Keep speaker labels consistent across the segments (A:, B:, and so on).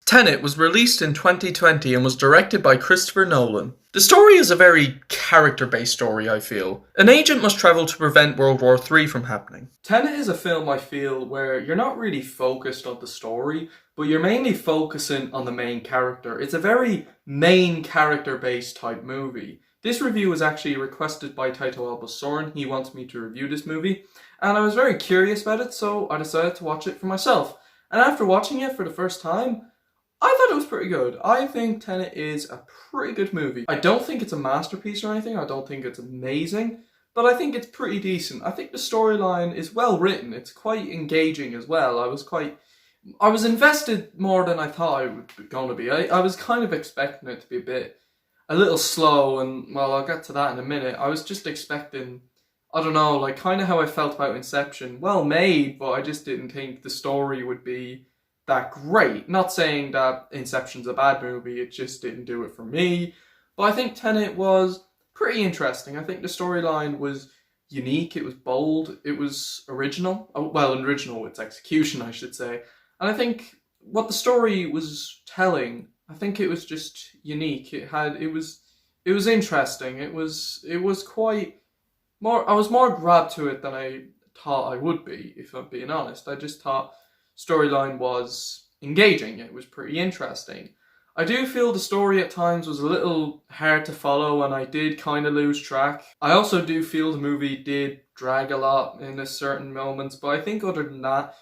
A: Tenet was released in 2020 and was directed by Christopher Nolan. The story is a very character-based story, I feel. An agent must travel to prevent World War III from happening. Tenet is a film, I feel, where you're not really focused on the story, but you're mainly focusing on the main character. It's a very main character-based type movie. This review was actually requested by Taito Albasoren. He wants me to review this movie, and I was very curious about it, so I decided to watch it for myself. And after watching it for the first time, I thought it was pretty good. I think Tenet is a pretty good movie. I don't think it's a masterpiece or anything. I don't think it's amazing, but I think it's pretty decent. I think the storyline is well written. It's quite engaging as well. I was invested more than I thought I would be going to be. I was kind of expecting it to be a little slow, and well, I'll get to that in a minute. I was just expecting, I don't know, like kind of how I felt about Inception. Well made, but I just didn't think the story would be that great. Not saying that Inception's a bad movie, it just didn't do it for me. But I think Tenet was pretty interesting. I think the storyline was unique, it was bold, it was original. Well, original with its execution, I should say. And I think what the story was telling, I think it was just unique. It was interesting. It was quite more, I was more grabbed to it than I thought I would be, if I'm being honest. I just thought storyline was engaging. It was pretty interesting. I do feel the story at times was a little hard to follow and I did kind of lose track. I also do feel the movie did drag a lot in certain moments, but I think other than that,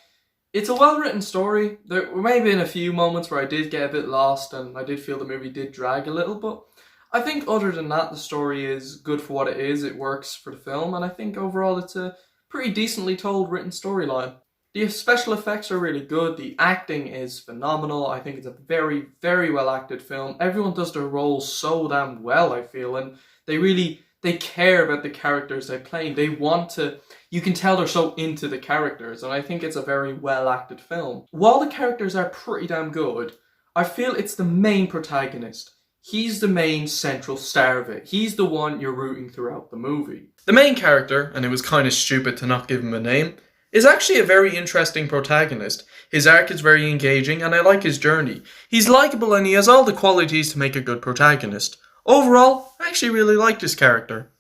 A: it's a well-written story. There may have been a few moments where I did get a bit lost and I did feel the movie did drag a little, but I think other than that, the story is good for what it is. It works for the film, and I think overall it's a pretty decently told written storyline. The special effects are really good. The acting is phenomenal. I think it's a very, very well acted film. Everyone does their roles so damn well, I feel, and they care about the characters they're playing. They want to, you can tell they're so into the characters, and I think it's a very well acted film. While the characters are pretty damn good, I feel it's the main protagonist. He's the main central star of it. He's the one you're rooting throughout the movie. The main character, and it was kind of stupid to not give him a name, is actually a very interesting protagonist. His arc is very engaging and I like his journey. He's likeable and he has all the qualities to make a good protagonist. Overall, I actually really like this character.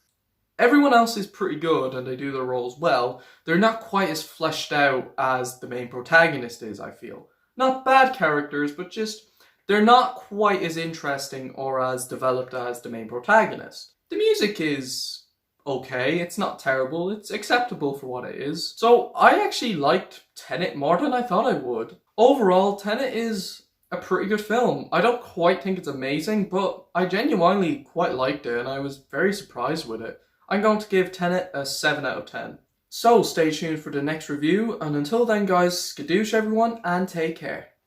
A: Everyone else is pretty good and they do their roles well. They're not quite as fleshed out as the main protagonist is, I feel. Not bad characters, but just they're not quite as interesting or as developed as the main protagonist. The music is okay, it's not terrible, it's acceptable for what it is. So I actually liked Tenet more than I thought I would. Overall, Tenet is a pretty good film. I don't quite think it's amazing, but I genuinely quite liked it and I was very surprised with it. I'm going to give Tenet a 7 out of 10. So stay tuned for the next review, and until then guys, skadoosh everyone and take care.